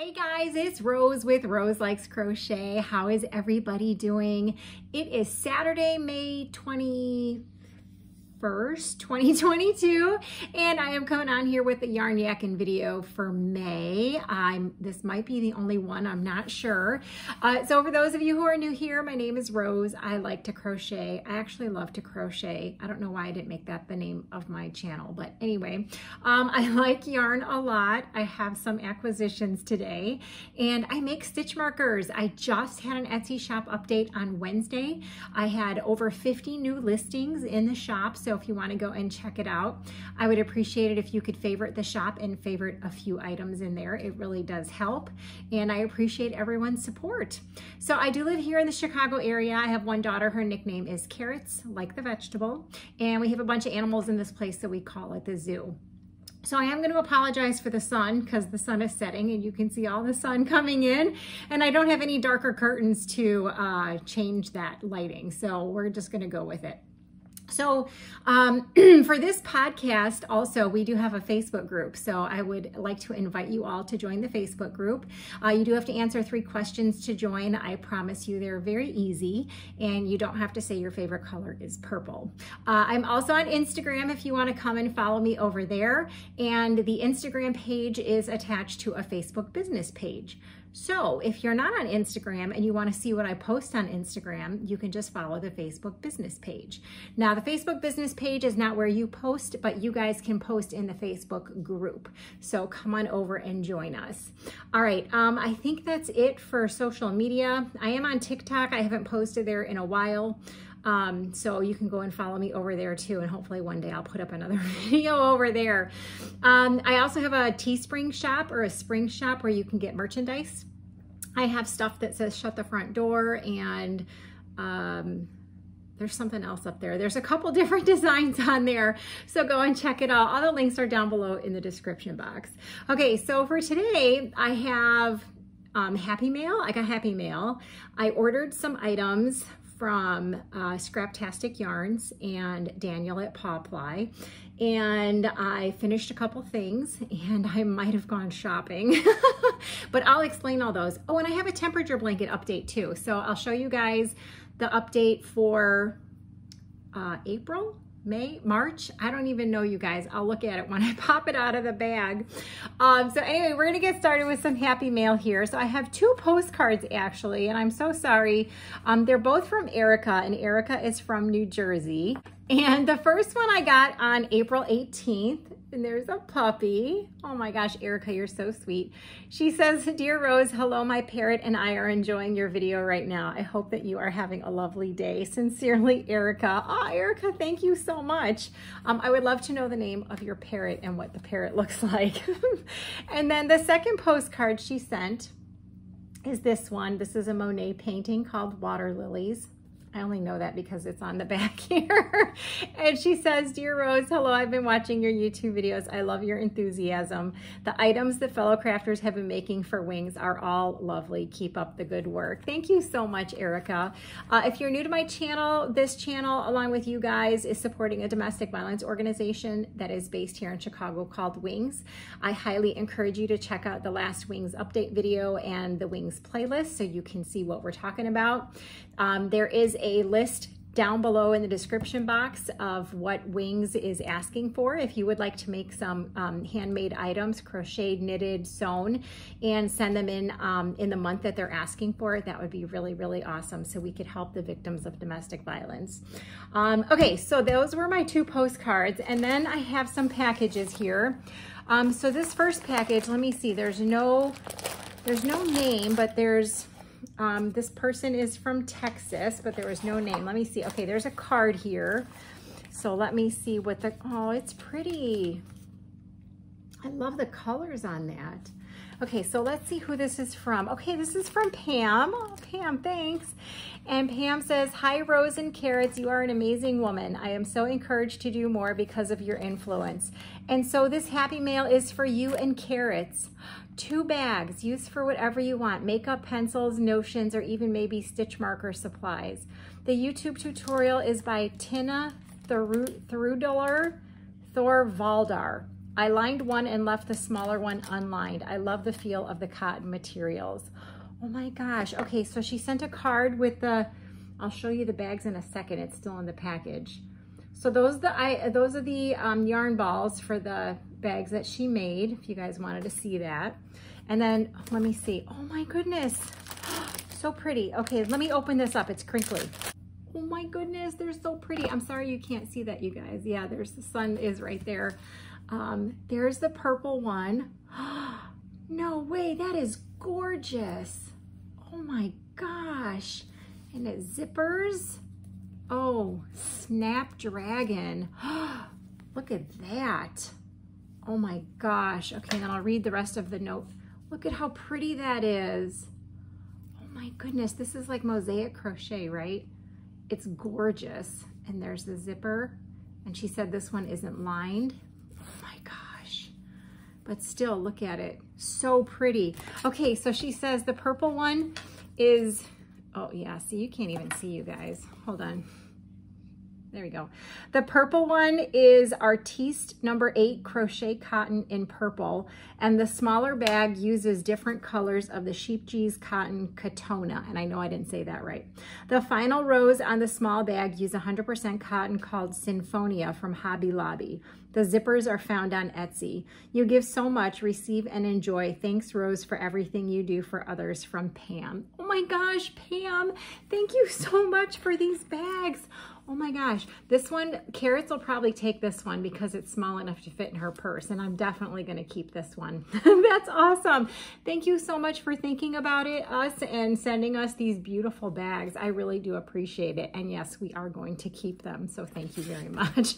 Hey guys, it's Rose with Roselikescrochet. How is everybody doing? It is Saturday, May 21st, 2022, and I am coming on here with the Yarn Yakking video for May. This might be the only one, I'm not sure. So for those of you who are new here, my name is Rose. I like to crochet. I actually love to crochet. I don't know why I didn't make that the name of my channel, but anyway, I like yarn a lot. I have some acquisitions today, and I make stitch markers. I just had an Etsy shop update on Wednesday. I had over 50 new listings in the shop, so if you want to go and check it out, I would appreciate it if you could favorite the shop and favorite a few items in there. It really does help, and I appreciate everyone's support. So I do live here in the Chicago area. I have one daughter. Her nickname is Carrots, like the vegetable, and we have a bunch of animals in this place, so we call it the zoo. So I am going to apologize for the sun because the sun is setting and you can see all the sun coming in, and I don't have any darker curtains to change that lighting, so we're just going to go with it. So for this podcast also, we do have a Facebook group, so I would like to invite you all to join the Facebook group. You do have to answer 3 questions to join. I promise you they're very easy, and you don't have to say your favorite color is purple. I'm also on Instagram if you want to come and follow me over there, and the Instagram page is attached to a Facebook business page. So if you're not on Instagram and you want to see what I post on Instagram, you can just follow the Facebook business page. Now, the Facebook business page is not where you post, but you guys can post in the Facebook group. So come on over and join us. All right, I think that's it for social media. I am on TikTok. I haven't posted there in a while. So you can go and follow me over there too, and hopefully one day I'll put up another video over there. I also have a Teespring shop or a spring shop where you can get merchandise. I have stuff that says shut the front door, and there's something else up there. There's a couple different designs on there, so go and check it out. All the links are down below in the description box. Okay, so for today I have Happy Mail. I got Happy Mail. I ordered some items from Scraptastic Yarns and Daniel at Paw Ply, and I finished a couple things, and I might have gone shopping, but I'll explain all those. Oh, and I have a temperature blanket update too, so I'll show you guys the update for April, May, March. I don't even know, you guys. I'll look at it when I pop it out of the bag. So anyway, we're gonna get started with some Happy Mail here. So I have 2 postcards actually, and I'm so sorry. They're both from Erica, and Erica is from New Jersey. And the first one I got on April 18th, and there's a puppy. Oh my gosh, Erica, you're so sweet. She says, "Dear Rose, hello, my parrot and I are enjoying your video right now. I hope that you are having a lovely day. Sincerely, Erica." Oh, Erica, thank you so much. I would love to know the name of your parrot and what the parrot looks like. And then the second postcard she sent is this one. This is a Monet painting called Water Lilies. I only know that because it's on the back here. And she says, "Dear Rose, hello, I've been watching your YouTube videos. I love your enthusiasm. The items that fellow crafters have been making for wings are all lovely. Keep up the good work." Thank you so much, Erica. If you're new to my channel, this channel, along with you guys, is supporting a domestic violence organization that is based here in Chicago called Wings. I highly encourage you to check out the last Wings update video and the Wings playlist so you can see what we're talking about. There is a list down below in the description box of what Wings is asking for. If you would like to make some handmade items, crocheted, knitted, sewn, and send them in the month that they're asking for it, that would be really, really awesome, so we could help the victims of domestic violence. Okay, so those were my 2 postcards, and then I have some packages here. So this first package, let me see, there's no name, but there's this person is from Texas, but there was no name. Let me see. Okay, there's a card here. So let me see what the, oh, it's pretty. I love the colors on that. Okay, so let's see who this is from. Okay, this is from Pam. Oh, Pam, thanks. And Pam says, "Hi, Rose and Carrots. You are an amazing woman. I am so encouraged to do more because of your influence. And so this Happy Mail is for you and Carrots. 2 bags, used for whatever you want. Makeup, pencils, notions, or even maybe stitch marker supplies. The YouTube tutorial is by Tina Thorvaldar. I lined one and left the smaller one unlined. I love the feel of the cotton materials. Oh my gosh. Okay, so she sent a card with the, I'll show you the bags in a second. It's still in the package. So those are the yarn balls for the bags that she made, if you guys wanted to see that. And then, let me see. Oh my goodness. So pretty. Okay, let me open this up. It's crinkly. Oh my goodness, they're so pretty. I'm sorry you can't see that, you guys. Yeah, there's the sun is right there. There's the purple one. No way, that is gorgeous. Oh my gosh. And it zippers. Oh, Snapdragon. Look at that. Oh my gosh. Okay, then I'll read the rest of the note. Look at how pretty that is. Oh my goodness, this is like mosaic crochet, right? It's gorgeous. And there's the zipper. And she said this one isn't lined. Oh my gosh. But still, look at it. So pretty. Okay, so she says the purple one is, oh yeah, see, you can't even see, you guys. Hold on. There we go. The purple one is Artiste number 8 crochet cotton in purple, and the smaller bag uses different colors of the Sheep G's cotton Katona, and I know I didn't say that right. The final rows on the small bag use 100% cotton called Sinfonia from Hobby Lobby. The zippers are found on Etsy. You give so much, receive and enjoy. Thanks, Rose, for everything you do for others, from Pam. Oh my gosh, Pam, thank you so much for these bags. Oh my gosh, this one, Carrots will probably take this one because it's small enough to fit in her purse, and I'm definitely gonna keep this one. That's awesome. Thank you so much for thinking about us and sending us these beautiful bags. I really do appreciate it. And yes, we are going to keep them, so thank you very much.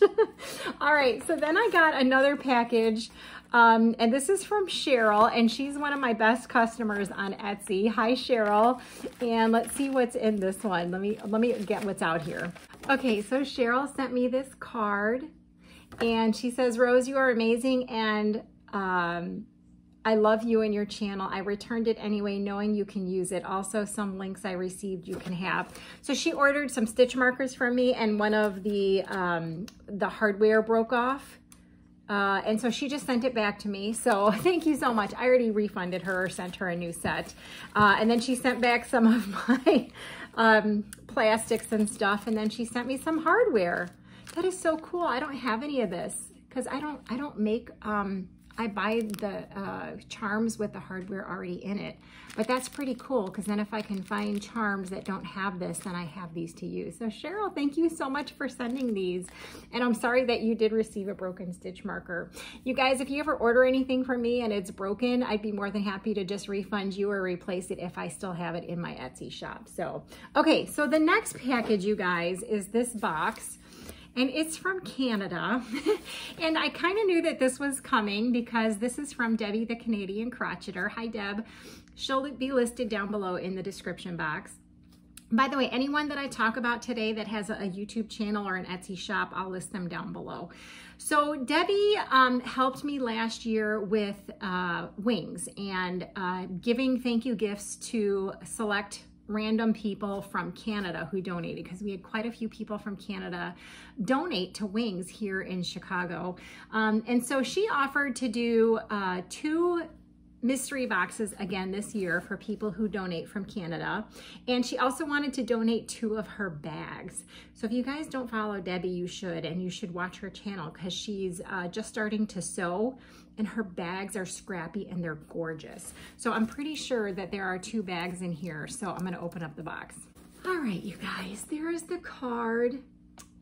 All right, so then I got another package, and this is from Cheryl, and she's one of my best customers on Etsy. Hi, Cheryl. And let's see what's in this one. Let me get what's out here. Okay, so Cheryl sent me this card, and she says, Rose, you are amazing, and I love you and your channel. I returned it anyway, knowing you can use it. Also, some links I received you can have. So she ordered some stitch markers from me, and one of the hardware broke off. And so she just sent it back to me. So thank you so much. I already refunded her or sent her a new set. And then she sent back some of my plastics and stuff. And then she sent me some hardware. That is so cool. I don't have any of this because I don't make, I buy the charms with the hardware already in it. But that's pretty cool because then if I can find charms that don't have this, then I have these to use. So Cheryl, thank you so much for sending these. And I'm sorry that you did receive a broken stitch marker. You guys, if you ever order anything from me and it's broken, I'd be more than happy to just refund you or replace it if I still have it in my Etsy shop. So, okay, so the next package, you guys, is this box. And it's from Canada. And I kind of knew that this was coming because this is from Debbie, the Canadian Crocheter. Hi, Deb. She'll be listed down below in the description box. By the way, anyone that I talk about today that has a YouTube channel or an Etsy shop, I'll list them down below. So Debbie helped me last year with wings and giving thank you gifts to select random people from Canada who donated, because we had quite a few people from Canada donate to Wings here in Chicago. And so she offered to do 2 mystery boxes again this year for people who donate from Canada. And she also wanted to donate 2 of her bags. So if you guys don't follow Debbie, you should, and you should watch her channel because she's just starting to sew, and her bags are scrappy and they're gorgeous. So I'm pretty sure that there are 2 bags in here. So I'm gonna open up the box. All right, you guys, there is the card.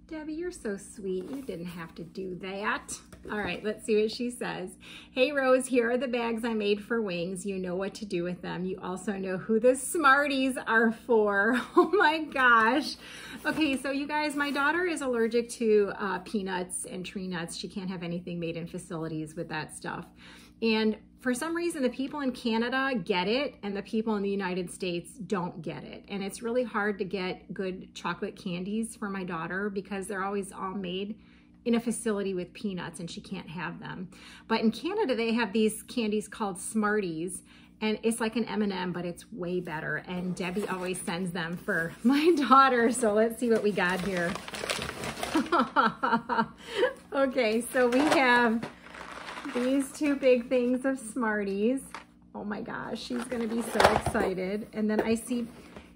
Debbie, you're so sweet. You didn't have to do that. All right, let's see what she says. Hey, Rose, here are the bags I made for Wings. You know what to do with them. You also know who the Smarties are for. Oh my gosh. Okay, so you guys, my daughter is allergic to peanuts and tree nuts. She can't have anything made in facilities with that stuff. And for some reason, the people in Canada get it and the people in the United States don't get it. And it's really hard to get good chocolate candies for my daughter because they're always all made in a facility with peanuts and she can't have them. But in Canada, they have these candies called Smarties, and it's like an M&M, but it's way better. And Debbie always sends them for my daughter. So let's see what we got here. Okay, so we have these two big things of Smarties. Oh my gosh, she's gonna be so excited. And then I see,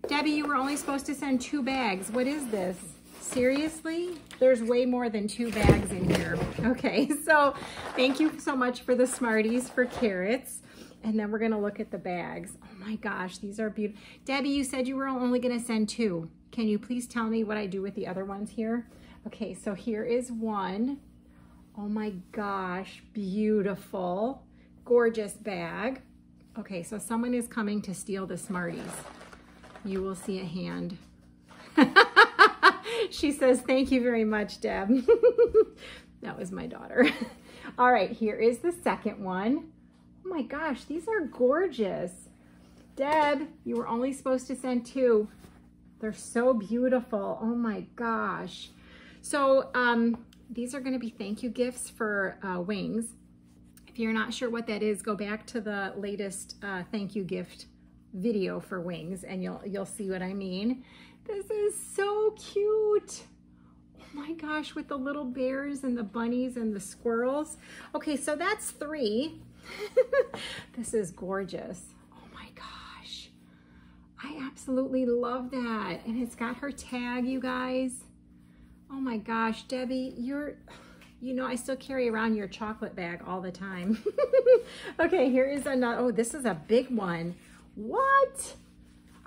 Debbie, you were only supposed to send 2 bags. What is this? Seriously? There's way more than 2 bags in here. Okay, so thank you so much for the Smarties for carrots. And then we're gonna look at the bags. Oh my gosh, these are beautiful. Debbie, you said you were only gonna send 2. Can you please tell me what I do with the other ones here? Okay, so here is one. Oh my gosh, beautiful, gorgeous bag. Okay, so someone is coming to steal the Smarties. You will see a hand. She says, thank you very much, Deb. That was my daughter. All right, here is the second one. Oh my gosh, these are gorgeous. Deb, you were only supposed to send 2. They're so beautiful. Oh my gosh. So these are gonna be thank you gifts for Wings. If you're not sure what that is, go back to the latest thank you gift video for Wings and you'll see what I mean. This is so cute. Oh my gosh, with the little bears and the bunnies and the squirrels. Okay, so that's 3. This is gorgeous. Oh my gosh. I absolutely love that. And it's got her tag, you guys. Oh my gosh, Debbie, you know, I still carry around your chocolate bag all the time. Okay, here is another, oh, this is a big one. What?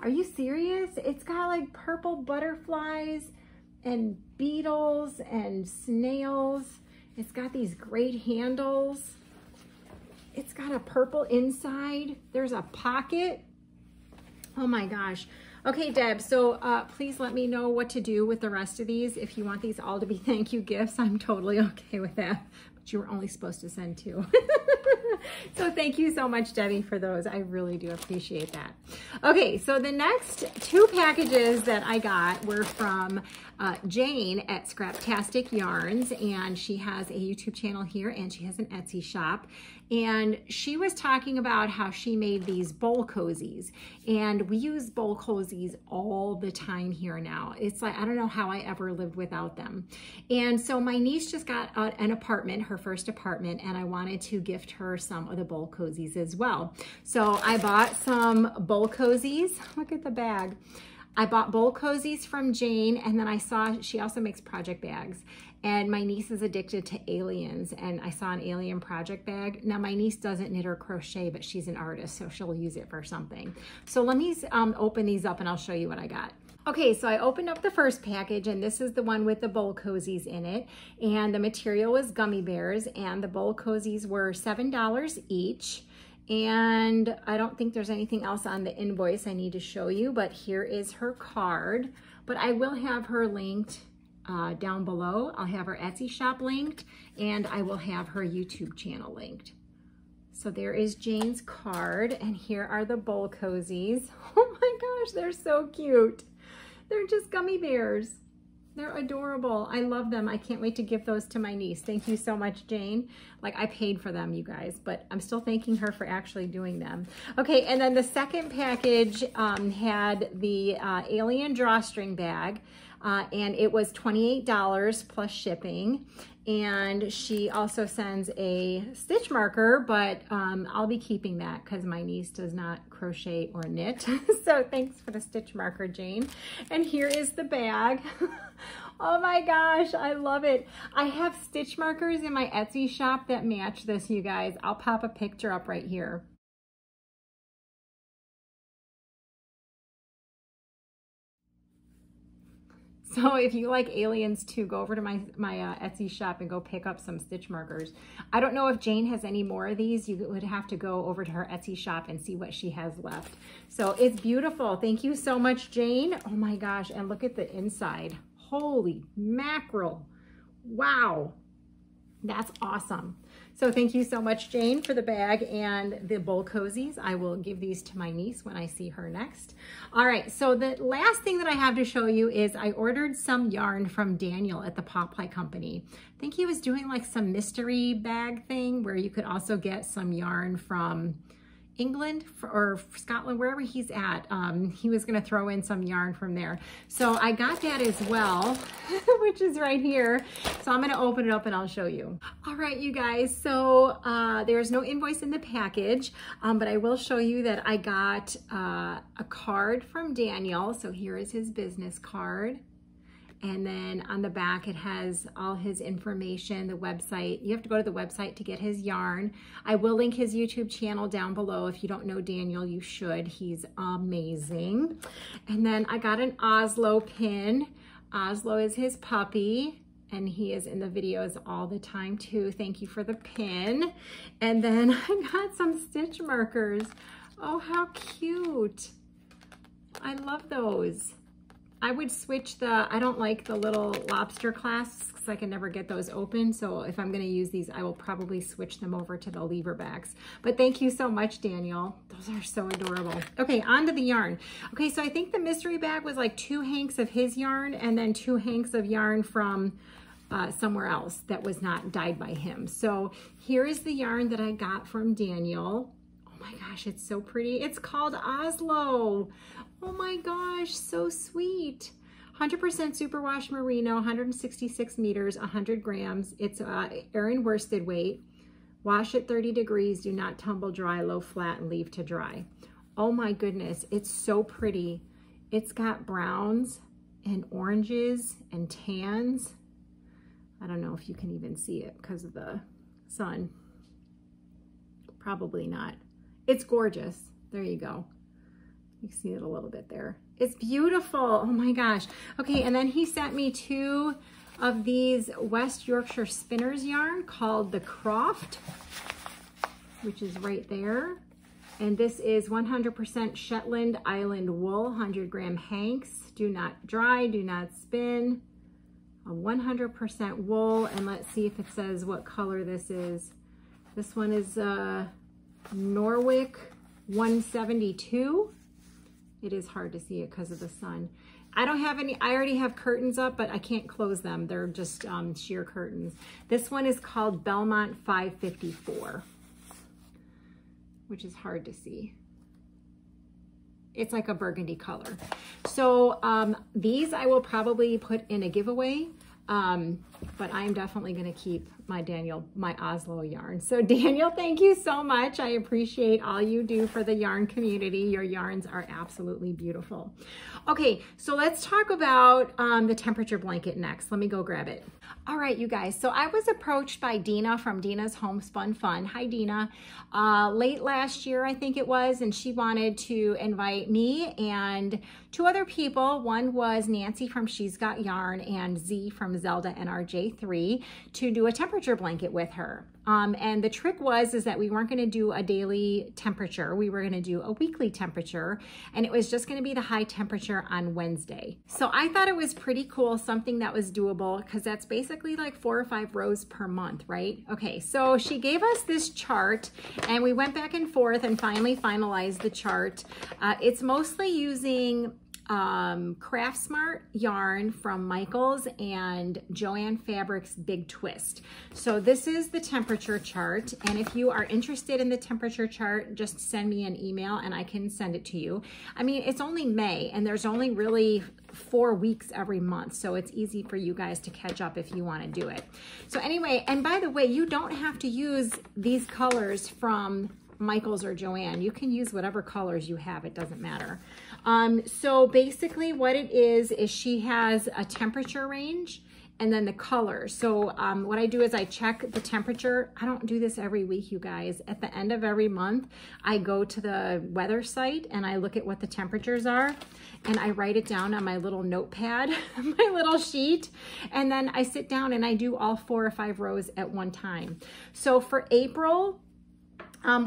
Are you serious? It's got like purple butterflies and beetles and snails. It's got these great handles. It's got a purple inside. There's a pocket. Oh my gosh. Okay, Deb, so please let me know what to do with the rest of these. If you want these all to be thank you gifts, I'm totally okay with that. But you were only supposed to send 2. So thank you so much, Debbie, for those. I really do appreciate that. Okay, so the next 2 packages that I got were from Jane at Scraptastic Yarns, and she has a YouTube channel here and she has an Etsy shop. And she was talking about how she made these bowl cozies, and we use bowl cozies all the time here now. It's like, I don't know how I ever lived without them. And so my niece just got an apartment, her first apartment, and I wanted to gift her some of the bowl cozies as well. So I bought some bowl cozies. Look at the bag. I bought bowl cozies from Jane, and then I saw she also makes project bags. And my niece is addicted to aliens, and I saw an alien project bag. Now my niece doesn't knit or crochet, but she's an artist, so she'll use it for something. So let me open these up and I'll show you what I got. Okay, so I opened up the first package, and this is the one with the bowl cozies in it. And the material was gummy bears, and the bowl cozies were $7 each. And I don't think there's anything else on the invoice I need to show you, but here is her card. But I will have her linked down below. I'll have her Etsy shop linked, and I will have her YouTube channel linked. So there is Jane's card, and here are the bowl cozies. Oh my gosh, they're so cute. They're just gummy bears. They're adorable. I love them. I can't wait to give those to my niece. Thank you so much, Jane. Like, I paid for them, you guys, but I'm still thanking her for actually doing them. Okay, and then the second package had the alien drawstring bag, and it was $28 plus shipping. And she also sends a stitch marker, but I'll be keeping that because my niece does not crochet or knit. So thanks for the stitch marker, Jane. And here is the bag. Oh my gosh, I love it. I have stitch markers in my Etsy shop that match this, you guys. I'll pop a picture up right here. So if you like aliens too, go over to my Etsy shop and go pick up some stitch markers. I don't know if Jane has any more of these. You would have to go over to her Etsy shop and see what she has left. So it's beautiful. Thank you so much, Jane. Oh my gosh, and look at the inside. Holy mackerel. Wow, that's awesome. So thank you so much, Jane, for the bag and the bowl cozies. I will give these to my niece when I see her next. All right, so the last thing that I have to show you is I ordered some yarn from Daniel at the Paw Ply Company. I think he was doing like some mystery bag thing where you could also get some yarn from England or Scotland, wherever he's at. He was gonna throw in some yarn from there. So I got that as well, which is right here. So I'm gonna open it up and I'll show you. All right, you guys, so there's no invoice in the package, but I will show you that I got a card from Daniel. So here is his business card. And then on the back, it has all his information, the website. You have to go to the website to get his yarn. I will link his YouTube channel down below. If you don't know Daniel, you should. He's amazing. And then I got an Oslo pin. Oslo is his puppy, and he is in the videos all the time too. Thank you for the pin. And then I got some stitch markers. Oh, how cute. I love those. I would switch I don't like the little lobster clasps because I can never get those open. So if I'm going to use these, I will probably switch them over to the lever backs. But thank you so much, Daniel. Those are so adorable. Okay, on to the yarn. Okay, so I think the mystery bag was like 2 hanks of his yarn and then 2 hanks of yarn from somewhere else that was not dyed by him. So here is the yarn that I got from Daniel. Oh my gosh, it's so pretty. It's called Oslo. Oh my gosh, so sweet. 100% superwash merino, 166 meters, 100 grams. It's Aran worsted weight. Wash at 30 degrees, do not tumble dry, low flat, and leave to dry. Oh my goodness, it's so pretty. It's got browns and oranges and tans. I don't know if you can even see it because of the sun. Probably not. It's gorgeous. There you go. You can see it a little bit there. It's beautiful. Oh my gosh. Okay, and then he sent me 2 of these West Yorkshire Spinners yarn called the Croft, which is right there. And this is 100% Shetland Island wool, 100 gram hanks. Do not dry, do not spin. 100% wool. And let's see if it says what color this is. This one is Norwick 172. It is hard to see it because of the sun. I don't have any, I already have curtains up, but I can't close them. They're just sheer curtains. This one is called Belmont 554, which is hard to see. It's like a burgundy color. So these I will probably put in a giveaway, but I'm definitely gonna keep my Oslo yarn. So Daniel, thank you so much. I appreciate all you do for the yarn community. Your yarns are absolutely beautiful. Okay, so let's talk about the temperature blanket next. Let me go grab it. All right, you guys, so I was approached by Dina from Dina's Homespun Fun. Hi, Dina. Late last year, I think it was, and she wanted to invite me and 2 other people. One was Nancy from She's Got Yarn and Z from Zelda NRJ3 to do a temperature blanket with her. And the trick is that we weren't going to do a daily temperature. We were going to do a weekly temperature, and it was just going to be the high temperature on Wednesday. So I thought it was pretty cool, something that was doable, because that's basically like 4 or 5 rows per month, right? Okay, so she gave us this chart, and we went back and forth and finally finalized the chart. It's mostly using Craft Smart yarn from Michaels and Joanne Fabrics Big Twist. So this is the temperature chart, and if you are interested in the temperature chart, just send me an email and I can send it to you. I mean, it's only May and there's only really 4 weeks every month, so it's easy for you guys to catch up if you want to do it. So anyway, and by the way, you don't have to use these colors from Michaels or Joanne. You can use whatever colors you have, it doesn't matter. So basically what it is she has a temperature range and then the colors. So what I do is I check the temperature. I don't do this every week, you guys. At the end of every month, I go to the weather site and I look at what the temperatures are and I write it down on my little notepad, my little sheet, and then I sit down and I do all 4 or 5 rows at one time. So for April,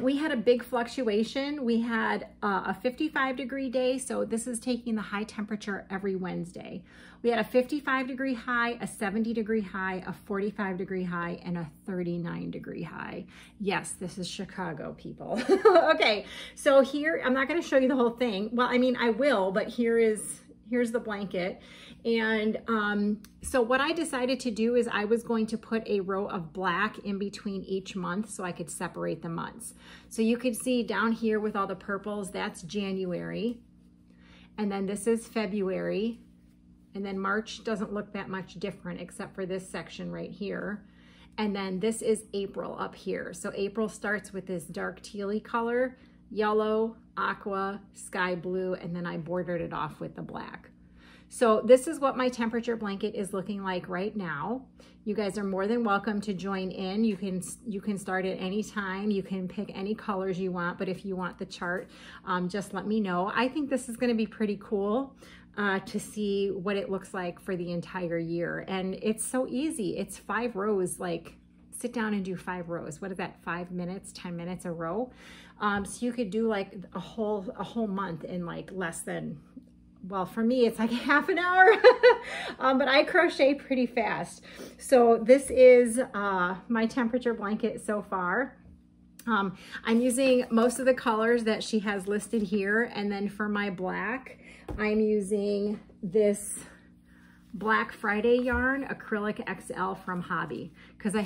we had a big fluctuation. We had a 55-degree day, so this is taking the high temperature every Wednesday. We had a 55-degree high, a 70-degree high, a 45-degree high, and a 39-degree high. Yes, this is Chicago, people. Okay, so here, I'm not going to show you the whole thing. Well, I mean, I will, but here's here's the blanket. And so what I decided to do is I was going to put a row of black in between each month so I could separate the months. So you could see down here with all the purples, that's January. And then this is February. And then March doesn't look that much different except for this section right here. And then this is April up here. So April starts with this dark tealy color, yellow, aqua, sky blue, and then I bordered it off with the black. So this is what my temperature blanket is looking like right now. You guys are more than welcome to join in. You can start at any time. You can pick any colors you want, but if you want the chart, just let me know. I think this is going to be pretty cool to see what it looks like for the entire year. And it's so easy. It's 5 rows, like sit down and do 5 rows. What is that, 5 minutes, 10 minutes a row? So you could do like a whole month in like less than, well, for me, it's like half an hour, but I crochet pretty fast. So this is my temperature blanket so far. I'm using most of the colors that she has listed here. And then for my black, I'm using this Black Friday yarn, acrylic XL from Hobby, because I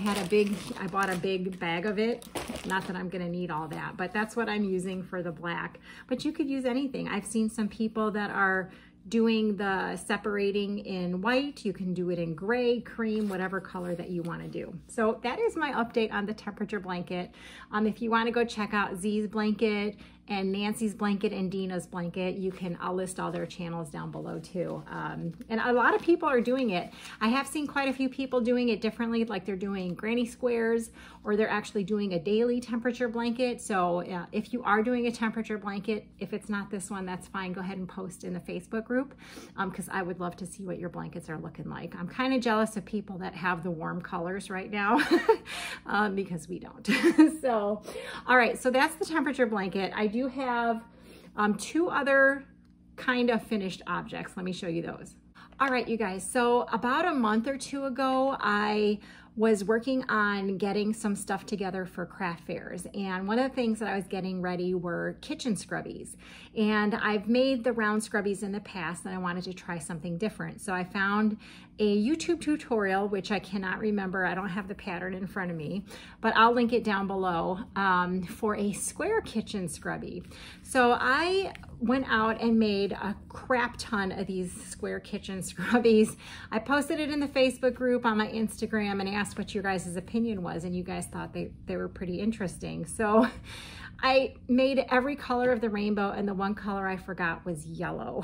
bought a big bag of it. Not that I'm gonna need all that, but that's what I'm using for the black. But you could use anything. I've seen some people that are doing the separating in white. You can do it in gray, cream, whatever color that you want to do. So that is my update on the temperature blanket. If you want to go check out Z's blanket and Nancy's blanket and Dina's blanket, I'll list all their channels down below too. And a lot of people are doing it. I have seen quite a few people doing it differently, like they're doing granny squares, or they're actually doing a daily temperature blanket. So if you are doing a temperature blanket, if it's not this one, that's fine. Go ahead and post in the Facebook group, because I would love to see what your blankets are looking like. I'm kind of jealous of people that have the warm colors right now because we don't. So, all right, so that's the temperature blanket. I do have 2 other kind of finished objects. Let me show you those. All right, you guys, so about a month or 2 ago, I was working on getting some stuff together for craft fairs. And one of the things that I was getting ready were kitchen scrubbies. And I've made the round scrubbies in the past and I wanted to try something different. So I found a YouTube tutorial, which I cannot remember. I don't have the pattern in front of me, but I'll link it down below, for a square kitchen scrubby. So I went out and made a crap ton of these square kitchen scrubbies. I posted it in the Facebook group, on my Instagram, and asked what your guys' opinion was, and you guys thought they were pretty interesting. So I made every color of the rainbow, and the one color I forgot was yellow.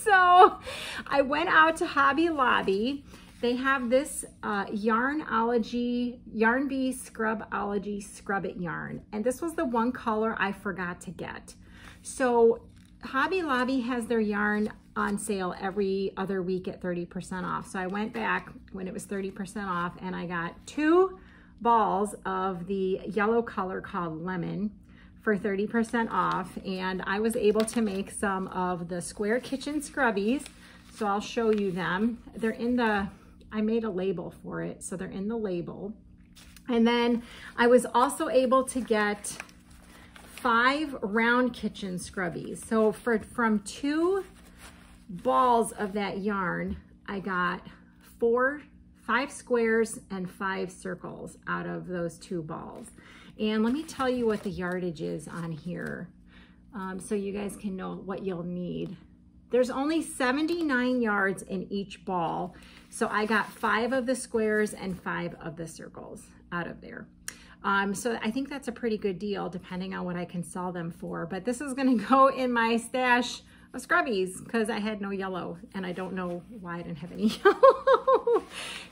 So I went out to Hobby Lobby. They have this Yarnology, Yarn Bee Scrubology Scrub It yarn. And this was the one color I forgot to get. So Hobby Lobby has their yarn on sale every other week at 30% off. So I went back when it was 30% off and I got 2 balls of the yellow color called Lemon for 30% off. And I was able to make some of the square kitchen scrubbies. So I'll show you them. They're in I made a label for it. So they're in the label. And then I was also able to get 5 round kitchen scrubbies. So from 2 balls of that yarn, I got 5 squares and 5 circles out of those 2 balls. And let me tell you what the yardage is on here, so you guys can know what you'll need. There's only 79 yards in each ball. So I got 5 of the squares and 5 of the circles out of there. So I think that's a pretty good deal depending on what I can sell them for. But this is gonna go in my stash of scrubbies because I had no yellow and I don't know why I didn't have any yellow.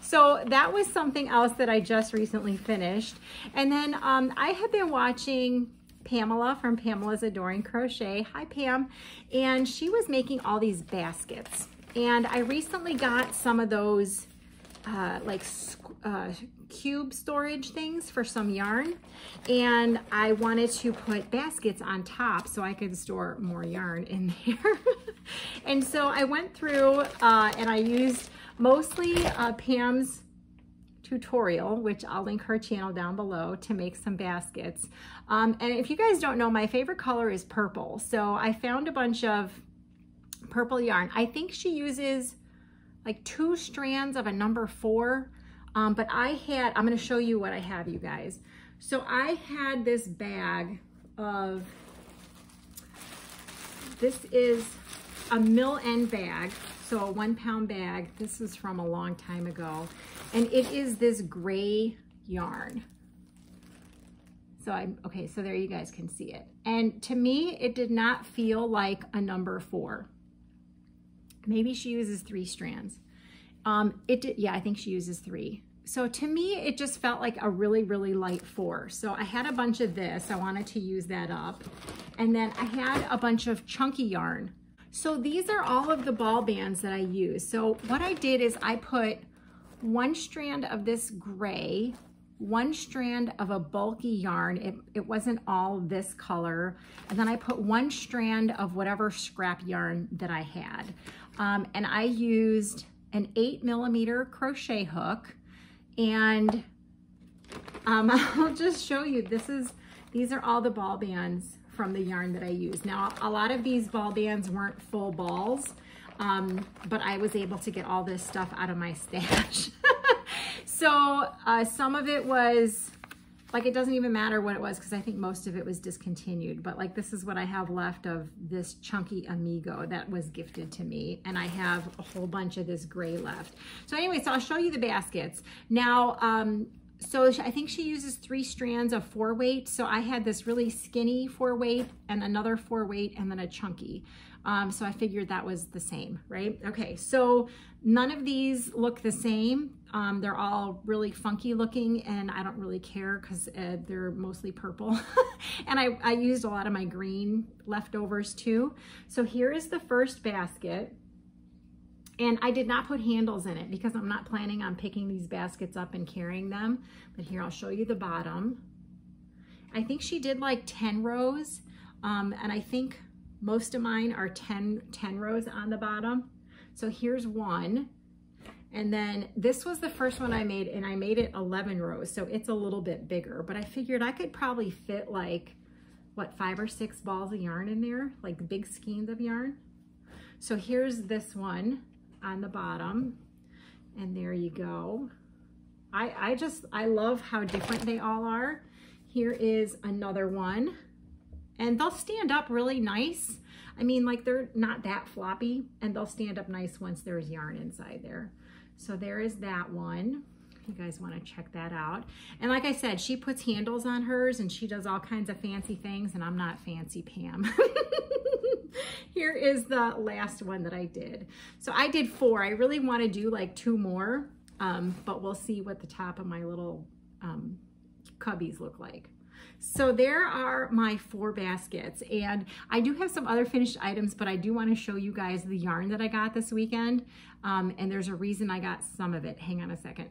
So that was something else that I just recently finished. And then I have been watching Pamela from Pamela's Adoring Crochet. Hi, Pam. And she was making all these baskets. And I recently got some of those cube storage things for some yarn. And I wanted to put baskets on top so I could store more yarn in there. And so I went through and I used mostly Pam's tutorial, which I'll link her channel down below, to make some baskets. And if you guys don't know, my favorite color is purple. So I found a bunch of purple yarn. I think she uses like 2 strands of a number 4, but I'm gonna show you what I have, you guys. So I had this bag of, this is a mill end bag, so a 1 pound bag. This is from a long time ago, and it is this gray yarn. So okay, so there you guys can see it. And to me, it did not feel like a number 4. Maybe she uses 3 strands. Yeah, I think she uses 3. So to me, it just felt like a really, really light 4. So I had a bunch of this. I wanted to use that up. And then I had a bunch of chunky yarn. So these are all of the ball bands that I use. So what I did is I put 1 strand of this gray, 1 strand of a bulky yarn. It wasn't all this color. And then I put 1 strand of whatever scrap yarn that I had. And I used an 8mm crochet hook. And I'll just show you, these are all the ball bands from the yarn that I used. Now, a lot of these ball bands weren't full balls, but I was able to get all this stuff out of my stash. So some of it was, like, it doesn't even matter what it was because I think most of it was discontinued, but like this is what I have left of this chunky Amigo that was gifted to me, and I have a whole bunch of this gray left. So anyway, so I'll show you the baskets. Now, so I think she uses 3 strands of 4-weight. So I had this really skinny 4-weight and another 4-weight and then a chunky. So I figured that was the same, right? Okay, so none of these look the same. They're all really funky looking, and I don't really care because they're mostly purple. And I used a lot of my green leftovers too. So here is the first basket. And I did not put handles in it because I'm not planning on picking these baskets up and carrying them. But here, I'll show you the bottom. I think she did like 10 rows. And I think most of mine are 10 rows on the bottom. So here's one. And then this was the first one I made, and I made it 11 rows. So it's a little bit bigger, but I figured I could probably fit like, what, 5 or 6 balls of yarn in there, like big skeins of yarn. So here's this one on the bottom, and there you go. I love how different they all are. Here is another one, and they'll stand up really nice. I mean, like, they're not that floppy, and they'll stand up nice once there's yarn inside there. So there is that one, if you guys want to check that out. And like I said, she puts handles on hers, and she does all kinds of fancy things, and I'm not fancy Pam. Here is the last one that I did. So I did 4. I really want to do like 2 more, but we'll see what the top of my little cubbies look like. So there are my 4 baskets, and I do have some other finished items, but I do want to show you guys the yarn that I got this weekend, and there's a reason I got some of it. Hang on a second.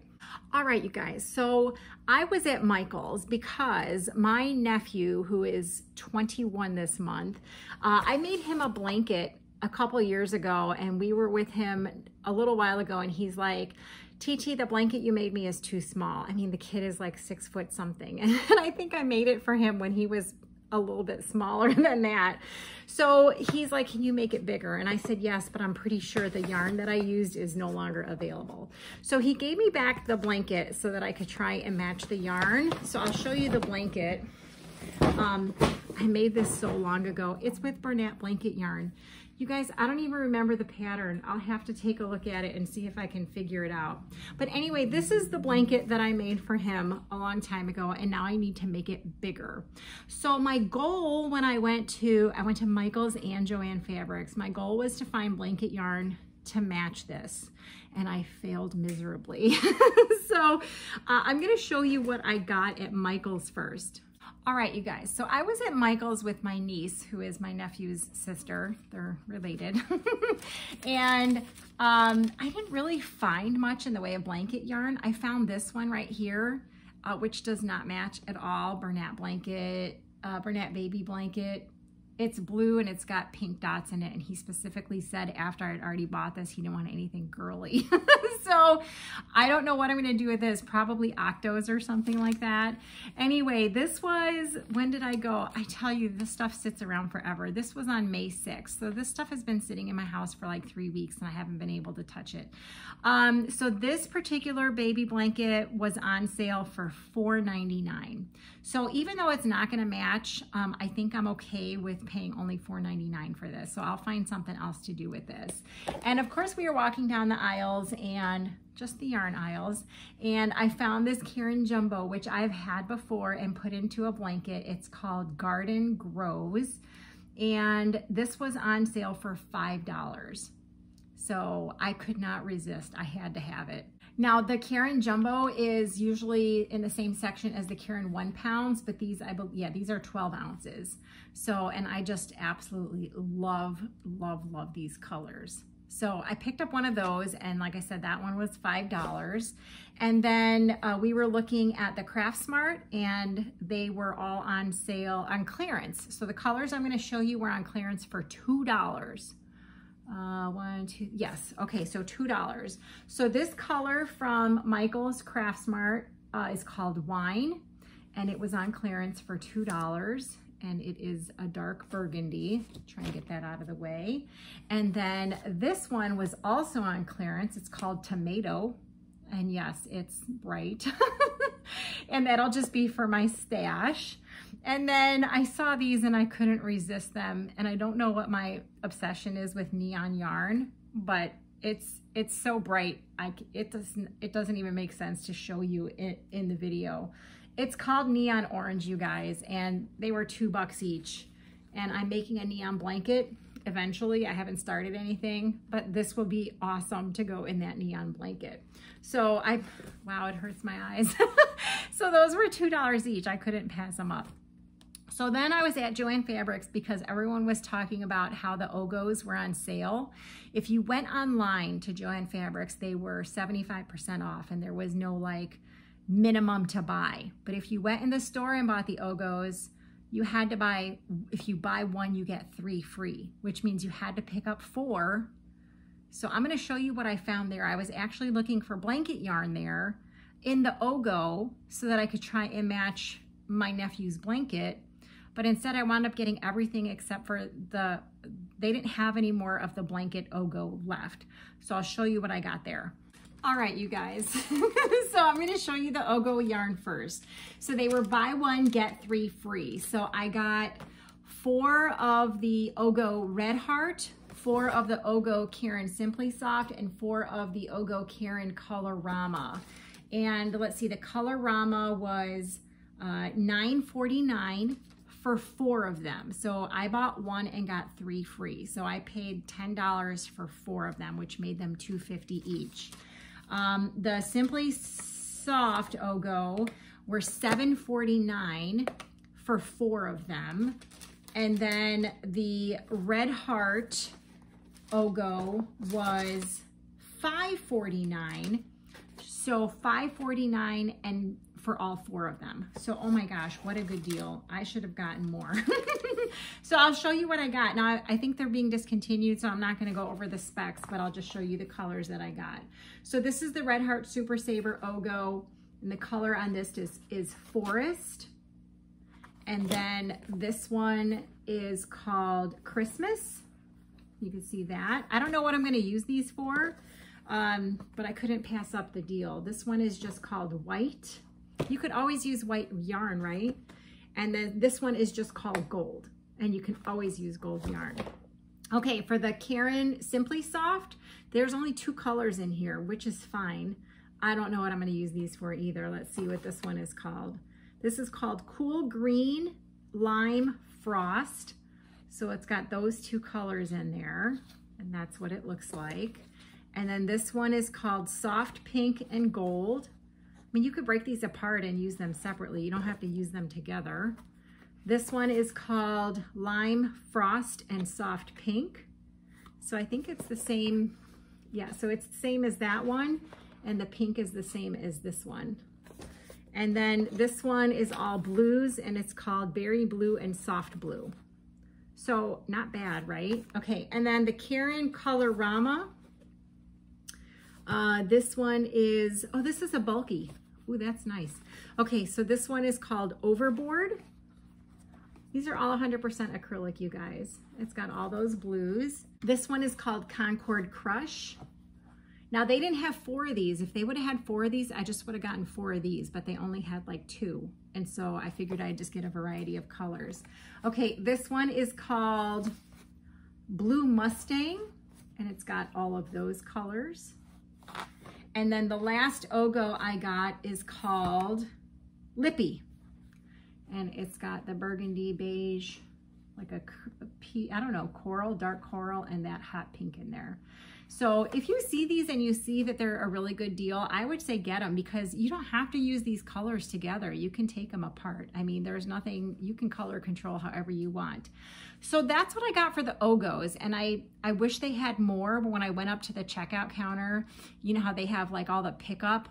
All right, you guys, so I was at Michael's because my nephew, who is 21 this month, I made him a blanket a couple years ago, and we were with him a little while ago, and he's like, TT, the blanket you made me is too small. I mean, the kid is like 6 foot something. And I think I made it for him when he was a little bit smaller than that. So he's like, can you make it bigger? And I said, yes, but I'm pretty sure the yarn that I used is no longer available. So he gave me back the blanket so that I could try and match the yarn. So I'll show you the blanket. I made this so long ago. It's with Bernat blanket yarn. You guys, I don't even remember the pattern. I'll have to take a look at it and see if I can figure it out. But anyway, this is the blanket that I made for him a long time ago, and now I need to make it bigger. So my goal when I went to Michael's and Joann Fabrics, my goal was to find blanket yarn to match this, and I failed miserably. So I'm gonna show you what I got at Michael's first. All right, you guys, so I was at Michael's with my niece, who is my nephew's sister. They're related. And I didn't really find much in the way of blanket yarn. I found this one right here, which does not match at all. Bernat blanket, Bernat baby blanket. It's blue and it's got pink dots in it, and he specifically said after I'd already bought this, he didn't want anything girly. So I don't know what I'm gonna do with this, probably octos or something like that. Anyway, this was, when did I go? I tell you, this stuff sits around forever. This was on May 6th. So this stuff has been sitting in my house for like 3 weeks and I haven't been able to touch it. So this particular baby blanket was on sale for $4.99. So even though it's not gonna match, I think I'm okay with paying only $4.99 for this. So I'll find something else to do with this. And of course we were walking down the aisles, and just the yarn aisles, and I found this Karen Jumbo, which I've had before and put into a blanket. It's called Garden Grows, and this was on sale for $5. So I could not resist. I had to have it. Now the Karen Jumbo is usually in the same section as the Karen 1 pounds, but these, yeah, these are 12 ounces. So, and I just absolutely love, love, love these colors. So I picked up one of those, and like I said, that one was $5. And then we were looking at the Craft Smart, and they were all on sale, on clearance. So the colors I'm gonna show you were on clearance for $2. Yes, okay, so $2. So this color from Michael's Craft Smart is called Wine, and it was on clearance for $2. And it is a dark burgundy. Try and get that out of the way. And then this one was also on clearance. It's called Tomato. And yes, it's bright. And that'll just be for my stash. And then I saw these and I couldn't resist them. And I don't know what my obsession is with neon yarn, but it's so bright. It doesn't even make sense to show you in the video. It's called Neon Orange, you guys, and they were $2 each. And I'm making a neon blanket eventually. I haven't started anything, but this will be awesome to go in that neon blanket. So wow, it hurts my eyes. So those were $2 each. I couldn't pass them up. So then I was at Joann Fabrics because everyone was talking about how the Ogos were on sale. If you went online to Joann Fabrics, they were 75% off, and there was no like minimum to buy. But if you went in the store and bought the Ogos, you had to buy, if you buy one, you get 3 free, which means you had to pick up 4. So I'm gonna show you what I found there. I was actually looking for blanket yarn there in the Ogo so that I could try and match my nephew's blanket. But instead I wound up getting everything except for they didn't have any more of the blanket Ogo left. So I'll show you what I got there. All right, you guys. So I'm going to show you the Ogo yarn first. So they were buy one, get 3 free. So I got 4 of the Ogo Red Heart, 4 of the Ogo Karen Simply Soft, and 4 of the Ogo Karen Colorama. And let's see, the Colorama was $9.49 for 4 of them. So I bought 1 and got 3 free. So I paid $10 for 4 of them, which made them $2.50 each. The Simply Soft Ogo were $7.49 for 4 of them. And then the Red Heart Ogo was $5.49. So $5.49 and for all 4 of them. So, oh my gosh, what a good deal. I should have gotten more. So I'll show you what I got. Now, I think they're being discontinued, so I'm not gonna go over the specs, but I'll just show you the colors that I got. So this is the Red Heart Super Saver Ogo, and the color on this is Forest. And then this one is called Christmas. You can see that. I don't know what I'm gonna use these for, but I couldn't pass up the deal. This one is just called White. You could always use white yarn, right? And then this one is just called Gold, and you can always use gold yarn. Okay, for the Karen Simply Soft, there's only 2 colors in here, which is fine. I don't know what I'm gonna use these for either. Let's see what this one is called. This is called Cool Green Lime Frost. So it's got those 2 colors in there, and that's what it looks like. And then this one is called Soft Pink and Gold. I mean, you could break these apart and use them separately. You don't have to use them together. This one is called Lime Frost and Soft Pink. So I think it's the same. Yeah, so it's the same as that one, and the pink is the same as this one. And then this one is all blues, and it's called Berry Blue and Soft Blue. So not bad, right? Okay, and then the Karen Colorama. This one is, oh, this is a bulky. Ooh, that's nice. Okay, so this one is called Overboard. These are all 100% acrylic, you guys. It's got all those blues. This one is called Concord Crush. Now, they didn't have 4 of these. If they would have had 4 of these, I just would have gotten 4 of these, but they only had like 2. And so I figured I'd just get a variety of colors. Okay, this one is called Blue Mustang, and it's got all of those colors. And then the last Ogo I got is called Lippy. And it's got the burgundy beige, like a I don't know, coral, dark coral, and that hot pink in there. So if you see these and you see that they're a really good deal, I would say get them, because you don't have to use these colors together. You can take them apart. I mean, there's nothing, you can color control however you want. So that's what I got for the Ogos. And I wish they had more, but when I went up to the checkout counter, you know how they have like all the pickup,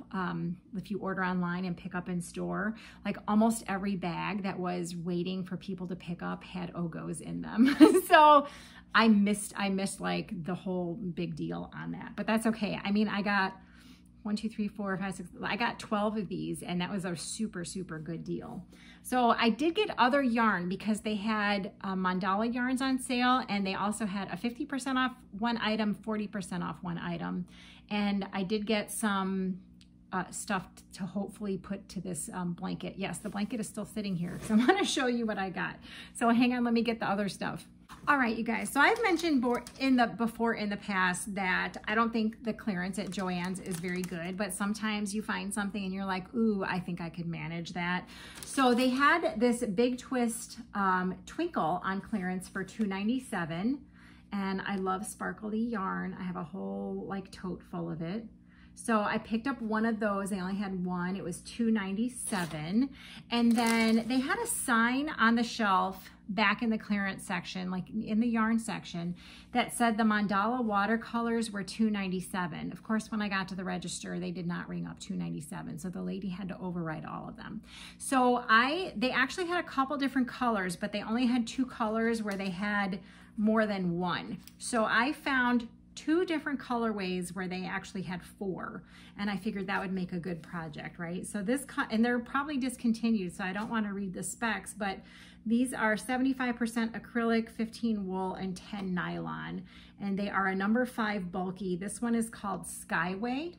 if you order online and pick up in store, like almost every bag that was waiting for people to pick up had Ogos in them. So I missed like the whole big deal on that, but that's okay. I mean, I got 1, 2, 3, 4, 5, 6, I got 12 of these, and that was a super, super good deal. So I did get other yarn because they had mandala yarns on sale, and they also had a 50% off one item, 40% off one item. And I did get some stuff to hopefully put to this blanket. Yes, the blanket is still sitting here, so I'm gonna show you what I got. So hang on, let me get the other stuff. All right, you guys, so I've mentioned before in the past that I don't think the clearance at Joann's is very good, but sometimes you find something and you're like, ooh, I think I could manage that. So they had this Big Twist Twinkle on clearance for $2.97, and I love sparkly yarn. I have a whole like tote full of it. So I picked up one of those. I only had one. It was $2.97. And then they had a sign on the shelf back in the clearance section, like in the yarn section, that said the mandala watercolors were $2.97. Of course, when I got to the register, they did not ring up $2.97. So the lady had to overwrite all of them. So they actually had a couple different colors, but they only had 2 colors where they had more than one. So I found 2 different colorways where they actually had 4, and I figured that would make a good project, right? So and they're probably discontinued, so I don't want to read the specs, but these are 75% acrylic, 15 wool, and 10 nylon, and they are a number 5 bulky. This one is called Skyway,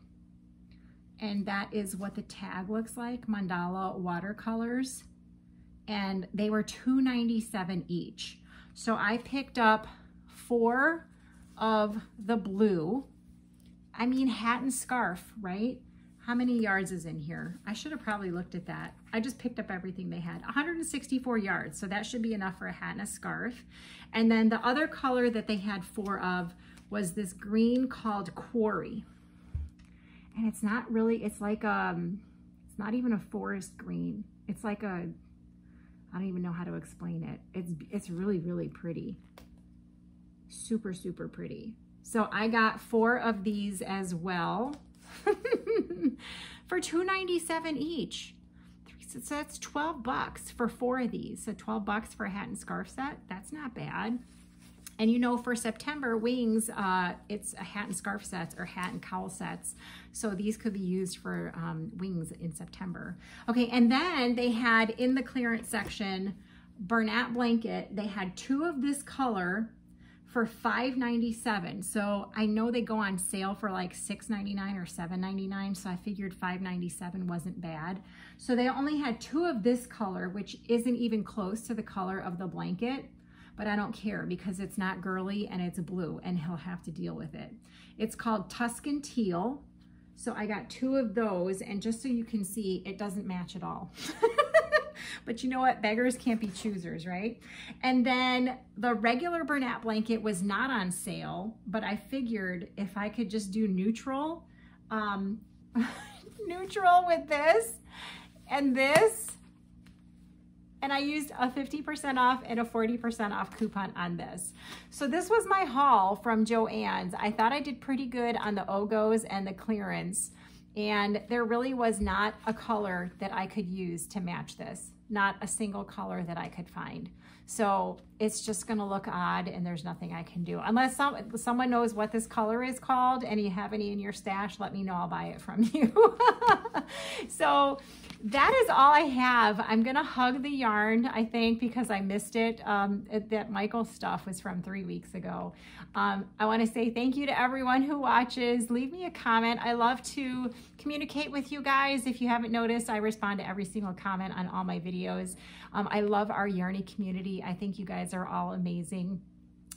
and that is what the tag looks like, mandala watercolors, and they were $2.97 each. So I picked up 4 of the blue. I mean, hat and scarf, right? How many yards is in here? I should have probably looked at that. I just picked up everything they had. 164 yards, so that should be enough for a hat and a scarf. And then the other color that they had 4 of was this green called Quarry. And it's not really, it's like, it's not even a forest green. It's like a, I don't even know how to explain it. It's really, really pretty. Super, super pretty. So I got 4 of these as well for $2.97 each. So that's 12 bucks for 4 of these. So 12 bucks for a hat and scarf set. That's not bad. And you know, for September, Wings, it's a hat and scarf sets or hat and cowl sets. So these could be used for Wings in September. Okay, and then they had in the clearance section, Bernat blanket. They had 2 of this color for $5.97. So I know they go on sale for like $6.99 or $7.99. So I figured $5.97 wasn't bad. So they only had 2 of this color, which isn't even close to the color of the blanket, but I don't care because it's not girly and it's blue and he'll have to deal with it. It's called Tuscan Teal. So I got 2 of those, and just so you can see, it doesn't match at all. But you know what? Beggars can't be choosers, right? And then the regular Bernat blanket was not on sale, but I figured if I could just do neutral, neutral with this and this, and I used a 50% off and a 40% off coupon on this. So this was my haul from Joann's. I thought I did pretty good on the Ogos and the clearance, and there really was not a color that I could use to match this. not a single color that I could find. So it's just gonna look odd and there's nothing I can do. Unless someone knows what this color is called and you have any in your stash, let me know, I'll buy it from you. So that is all I have. I'm gonna hug the yarn, I think, because I missed it. That Michael stuff was from 3 weeks ago. I wanna say thank you to everyone who watches. Leave me a comment. I love to communicate with you guys. If you haven't noticed, I respond to every single comment on all my videos. I love our Yarny community. I think you guys are all amazing.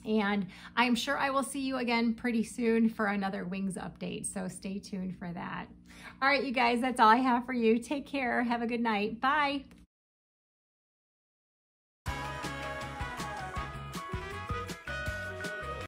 And I'm sure I will see you again pretty soon for another wings update. So stay tuned for that. All right, you guys, that's all I have for you. Take care. Have a good night. Bye.